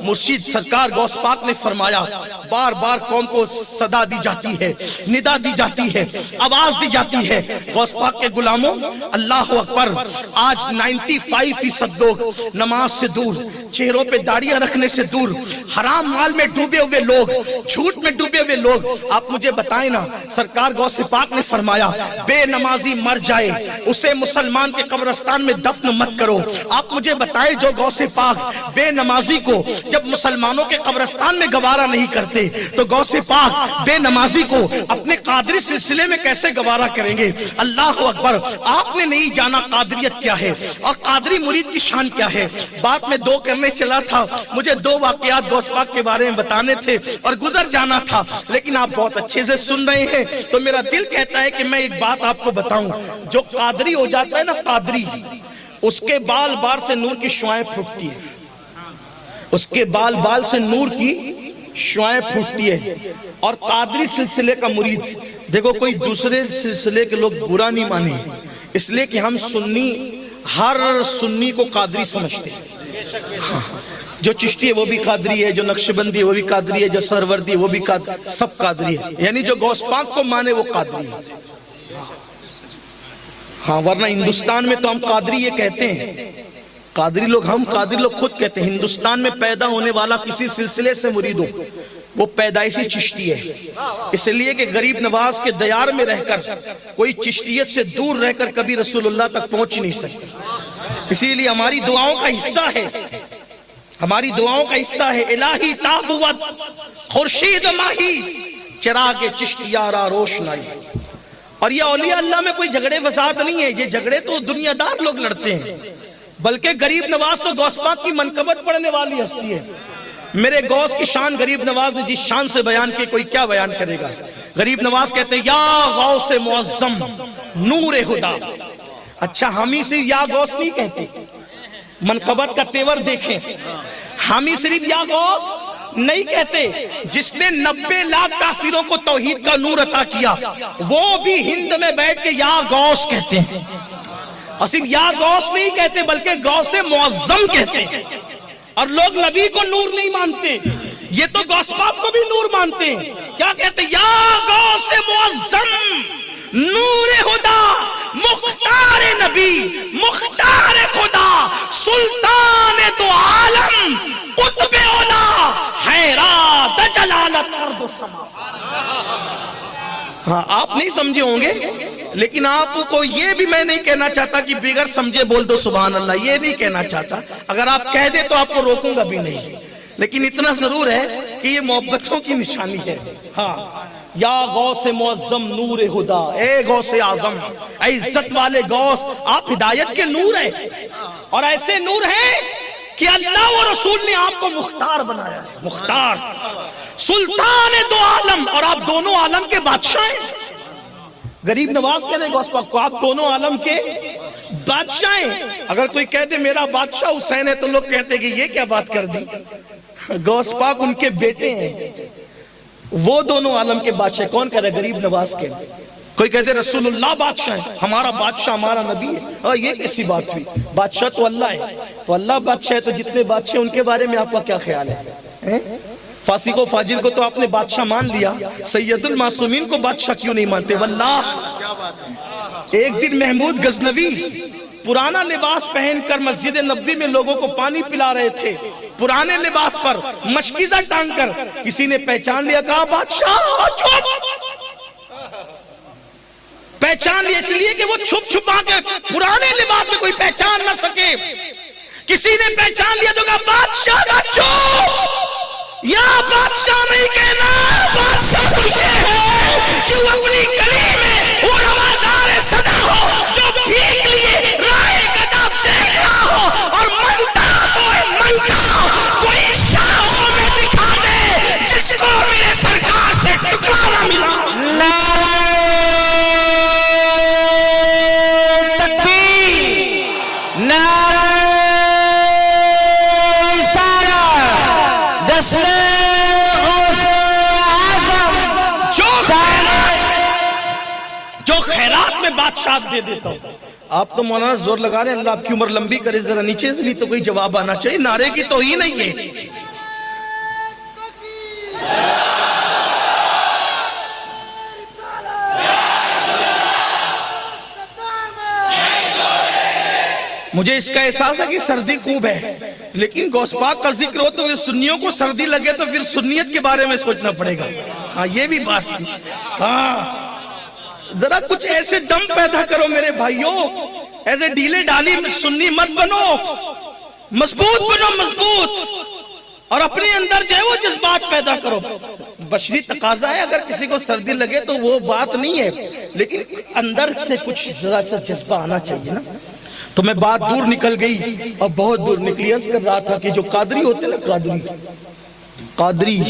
मुर्शिद सरकार गौस पाक ने फरमाया, बार बार कौम को सदा दी जाती है, निदा दी जाती है, आवाज दी जाती है, गौस पाक के गुलामों अल्लाह अकबर। आज 95% लोग नमाज से दूर, चेहरों पे दाढ़ियां रखने से दूर, हराम माल में डूबे हुए लोग, झूठ में डूबे हुए लोग। आप मुझे बताएं ना, सरकार गौस पाक ने फरमाया बेनमाजी मर जाए उसे मुसलमान के कब्रिस्तान में दफन मत करो। आप मुझे बताएं, जो गौसे पाक बेनमाजी को जब मुसलमानों के कब्रिस्तान में गवारा नहीं करते, तो गौसे पाक बेनमाजी को अपने कादरी सिलसिले में कैसे गवारा करेंगे? अल्लाह अकबर। आपने नहीं जाना कादरियत क्या है और कादरी मुरीद की शान क्या है। बात में दो करने चला था, मुझे दो वाकयात गौस पाक के बारे में बताने थे और गुजर जाना था, लेकिन आप बहुत अच्छे से सुन रहे हैं, तो मेरा दिल कहता है कि मैं एक बात आपको बताऊं। जो कादरी हो जाता है ना, कादरी, उसके बाल बाल से नूर की शुआएं फूटती है, उसके बाल बाल से नूर की शुआएं फूटती है। और कादरी सिलसिले का मुरीद, देखो कोई दूसरे सिलसिले के लोग बुरा नहीं माने, इसलिए कि हम सुन्नी, हर सुन्नी को कादरी समझते हैं। हाँ, जो चिश्ती है वो भी कादरी है, जो नक्शबंदी है वो भी कादरी है, जो सरवर्दी वो भी सब कादरी है, यानी जो गौस पाक को माने वो कादरी है। हाँ, वरना हिंदुस्तान में तो हम कादरी ये कहते हैं, कादरी लोग, हम कादरी लोग खुद कहते हैं। हिंदुस्तान में पैदा होने वाला किसी सिलसिले से मुरीद हो, वो पैदाइशी चिश्ती है, इसलिए कि गरीब नवाज के दयार में रहकर कोई चिश्तियत से दूर रहकर कभी रसूलुल्लाह तक पहुंच नहीं सकता। इसीलिए हमारी दुआओं का हिस्सा है, हमारी दुआओं का हिस्सा है, इलाही ताबुवत खुर्शीद माही चिराग चिश्तियारा रोशनाई। और ये औलिया अल्लाह में कोई झगड़े फसाद नहीं है, ये झगड़े तो दुनियादार लोग लड़ते हैं, बल्कि गरीब नवाज तो गौस पाक की मनकबत पढ़ने वाली हस्ती है। मेरे गौस की शान गरीब नवाज ने जिस शान से बयान की, कोई क्या बयान करेगा। गरीब नवाज कहते हैं, या गौस मुअज्जम नूर हुदा। अच्छा, हम ही सिर्फ या गौस नहीं कहते, मनकबत का तेवर देखें, हम ही सिर्फ या गौस नहीं कहते। जिसने 90 लाख काफिरों को तौहीद का नूर अता किया, वो भी हिंद में बैठ के या गौस कहते हैं, और सिर्फ या गौस नहीं कहते बल्कि गौसे मुअज्जम कहते हैं। और लोग नबी को नूर नहीं मानते, ये तो गौस पाक को भी नूर मानते हैं। क्या कहते हैं? या गौसे मुअज्जम नूर हुदा मुख्तार नबी मुख्तार खुदा सुल्तान दो आलम कुतुबे औला हैरात जलालत अर्द समा। हाँ, आप नहीं समझे होंगे, लेकिन आपको ये भी मैं नहीं कहना चाहता कि बिगर समझे बोल दो सुभान अल्लाह, ये नहीं कहना चाहता। अगर आप कह दे तो आपको रोकूंगा भी नहीं, लेकिन इतना जरूर है कि ये मोहब्बतों की निशानी है। हाँ, या गौस मुअज्जम नूर हुदा, ए गौस आजम, ए इज्जत वाले गौस, आप हिदायत के नूर हैं, और ऐसे नूर हैं कि अल्लाह और रसूल ने आपको मुख्तार बनाया है। मुख्तार सुल्तान दो आलम, और आप दोनों आलम के बादशाह हैं। गरीब नवाज कह रहे गौस पाक को, आप दोनों आलम के बादशाह हैं। अगर कोई कह दे मेरा बादशाह हुसैन है, तो लोग कहते कि ये क्या बात कर दी। गौस पाक उनके बेटे हैं, वो दोनों आलम के बादशाह। कौन कह रहे? गरीब नवाज के। कोई कहते रसूलुल्लाह बादशाह है, हमारा बादशाह हमारा नबी है। और ये कैसी बात हुई? बादशाह तो अल्लाह है, तो अल्लाह बादशाह है, तो जितने बादशाह उनके बारे में आपका क्या ख्याल है? फासिक व फाजिल को तो आपने बादशाह मान लिया, सैयदुल मासूमीन को बादशाह क्यों नहीं मानते? वल्लाह, एक दिन महमूद गजनवी पुराना लिबास पहनकर मस्जिद नबवी में लोगों को पानी पिला रहे थे, पुराने लिबास पर मशकीज़ा टांग कर। किसी ने पहचान लिया, कहा बादशाह चुप। पहचान लिया इसलिए कि वो छुप छुपा के पुराने लिबास में कोई पहचान ना सके। किसी ने पहचान लिया तो कहा बादशाह का चुप, या बादशाह नहीं कहना, बादशाह तो ये है कि वो अपनी गली में वो रवादार सदा हो, जो भीख लिए राह गदब देख रहा हो, और मनता कोई शाहों में दिखा दे जिसको मेरे सरकार से टुकड़ा ना मिला। जो खैरात में बादशाह दे देता हूं। आप तो मौलाना जोर लगा रहे हैं, अल्लाह आपकी उम्र लंबी करे, जरा नीचे से भी तो कोई जवाब आना चाहिए। नारे की तो ही नहीं है। مجھے اس کا احساس ہے کہ سردی خوب ہے، لیکن غوث پاک کا ذکر ہو تو سنیوں کو سردی لگے تو پھر سنیت کے بارے میں سوچنا پڑے گا. ہاں یہ بھی بات ہے. ہاں ذرا کچھ ایسے دم پیدا کرو میرے بھائیوں، ایسے ڈھیلے ڈالی سنی مت بنو، مضبوط بنو مضبوط، اور اپنے اندر جو ہے وہ جذبات پیدا کرو. بشری تقاضا ہے، اگر کسی کو سردی لگے تو وہ بات نہیں ہے، لیکن اندر سے کچھ ذرا سا جذبہ آنا چاہیے نا. تو میں بات دور نکل گئی اور بہت دور نکلی. عرض کر رہا تھا کہ جو قادری ہوتے ہیں نا، قادری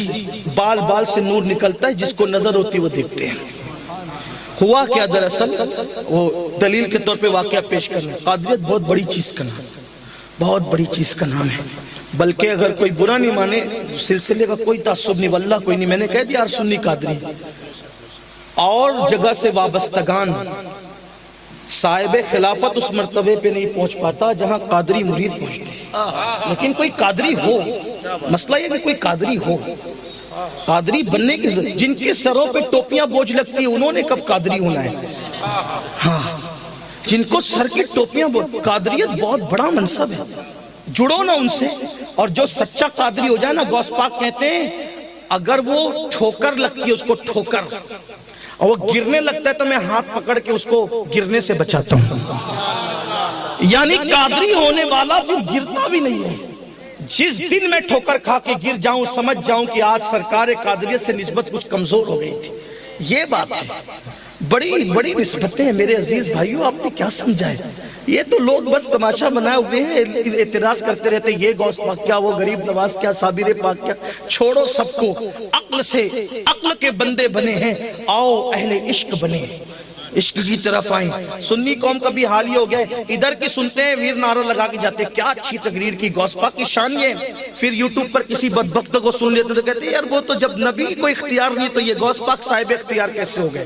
بال بال سے نور نکلتا ہے، جس کو نظر ہوتی وہ دیکھتے ہیں. ہوا کیا دراصل، وہ دلیل کے طور پہ واقعہ پیش کرنا. قادریت بہت بڑی چیز کا نام، بہت بڑی چیز کا نام ہے. بلکہ اگر کوئی برا نہیں مانے، سلسلے کا کوئی تعصب نہیں، واللہ کوئی نہیں، میں نے کہہ دیا ہر سنی قادری اور جگہ سے وابستگان صاحب خلافت اس مرتبے پہ نہیں پہنچ پاتا جہاں قادری مرید پہنچتے. لیکن کوئی قادری ہو، مسئلہ یہ کہ کوئی قادری ہو. قادری بننے کی جن کے سروں پہ ٹوپیاں بوجھ لگتی ہیں انہوں نے کب قادری ہونا ہے؟ ہاں جن کو سر کی ٹوپیاں قادریت بہت بڑا منصب ہے. جڑو نا ان سے. اور جو سچا قادری ہو جائے نا، غوث پاک کہتے ہیں اگر وہ ٹھوکر لگتی ہے اس کو ٹھوکر، اور وہ گرنے لگتا ہے تو میں ہاتھ پکڑ کے اس کو گرنے سے بچاتا ہوں. یعنی قادری ہونے والا پھر گرتا بھی نہیں ہے. جس دن میں ٹھوکر کھا کے گر جاؤں سمجھ جاؤں کہ آج سرکار قادریت سے نسبت کچھ کمزور ہو گئی تھی. یہ بات ہے. بڑی بڑی نسبتیں ہیں میرے عزیز بھائیوں، آپ نے کیا سمجھا ہے؟ یہ تو لوگ بس تماشا بنائے ہوئے ہیں، اعتراض کرتے رہتے ہیں یہ غوث پاک کیا، وہ غریب نواز کیا، صابر پاک کیا. چھوڑو سب کو، عقل سے، عقل کے بندے بنے ہیں، آؤ اہل عشق بنے، عشق کی طرف آئیں. سنی قوم کا بھی حال یہ ہو گیا، ادھر کی سنتے ہیں ویر نعرہ لگا کے جاتے ہیں، کیا اچھی تقریر کی، غوث پاک کی شان یہ. پھر یوٹیوب پر کسی بدبخت کو سن لیتے تو کہتے ہیں یار وہ تو جب نبی کو اختیار نہیں تو یہ غوث پاک صاحب اختیار کیسے ہو گئے.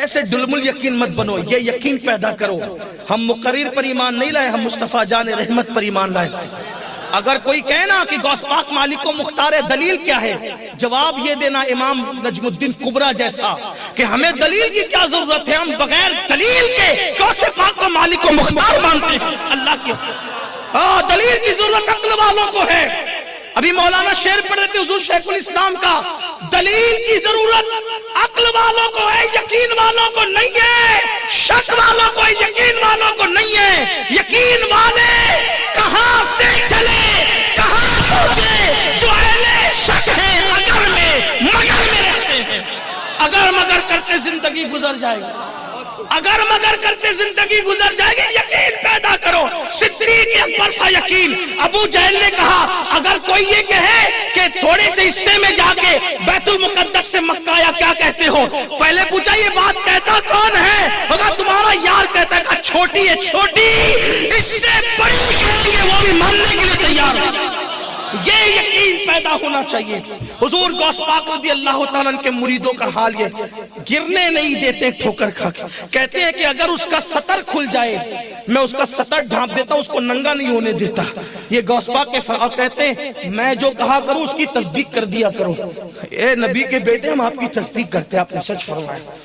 ایسے دلم الیقین مت بنو، یہ یقین پیدا کرو. ہم مقرر پر ایمان نہیں لائے، ہم مصطفیٰ جان رحمت پر ایمان لائے. اگر کوئی کہنا کہ غوث پاک مالک و مختار ہے، دلیل کیا ہے؟ جواب یہ دینا امام نجم الدین کبریٰ جیسا کہ ہمیں دلیل کی کیا ضرورت ہے، ہم بغیر دلیل کے غوث پاک کو مالک و مختار مانتے ہیں. اللہ کی دلیل کی ضرورت عقل والوں کو ہے. ابھی مولانا شعر پڑھ رہے تھے حضور شیخ الاسلام کا، دلیل کی ضرورت عقل والوں کو ہے، یقین والوں کو نہیں ہے. شک والوں کو، یقین والوں کو نہیں ہے. یقین والے کہاں سے چلے کہاں پہنچے؟ جو اہل شک ہیں اگر میں مگر میں رہتے ہیں. اگر مگر کرتے زندگی گزر جائے گی، اگر مگر کرتے زندگی گزر جائے گی. یقین پیدا کرو، صدیق اکبر سا یقین. ابو جہل نے کہا اگر کوئی یہ کہے کہ تھوڑے سے حصے میں جا کے بیت المقدس سے مکہ آیا کیا کہتے ہو؟ پہلے پوچھا یہ بات کہتا کون ہے؟ اگر تمہارا یار کہتا ہے کہ چھوٹی ہے، چھوٹی اس سے بڑی کہیں گے وہ بھی ماننے کے لیے تیار ہے. یہ یقین پیدا ہونا چاہیے. حضور غوث پاک رضی اللہ تعالیٰ عنہ کے مریدوں کا حال یہ، گرنے نہیں دیتے ٹھوکر کھا کے. کہتے ہیں کہ اگر اس کا سطر کھل جائے میں اس کا سطر ڈھانپ دیتا ہوں، اس کو ننگا نہیں ہونے دیتا. یہ غوث پاک کے فرق کہتے ہیں میں جو کہا کروں اس کی تصدیق کر دیا کرو. اے نبی کے بیٹے ہم آپ کی تصدیق کرتے ہیں، آپ نے سچ فرمایا،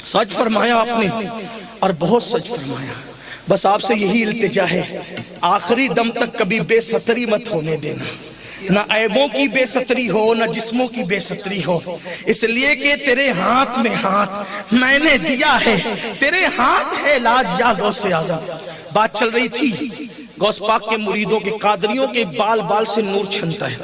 سچ فرمایا آپ نے، اور بہت سچ فرمایا. بس آپ سے یہی التجا ہے، آخری دم تک کبھی بے ستری مت ہونے دینا. نہ عیبوں کی بے ستری ہو، نہ جسموں کی بے ستری ہو. اس لیے کہ تیرے ہاتھ میں ہاتھ میں نے دیا ہے، تیرے ہاتھ ہے علاج یا غوث اعظم. بات چل رہی تھی غوث پاک کے مریدوں کے، قادریوں کے بال بال سے نور چھنتا ہے.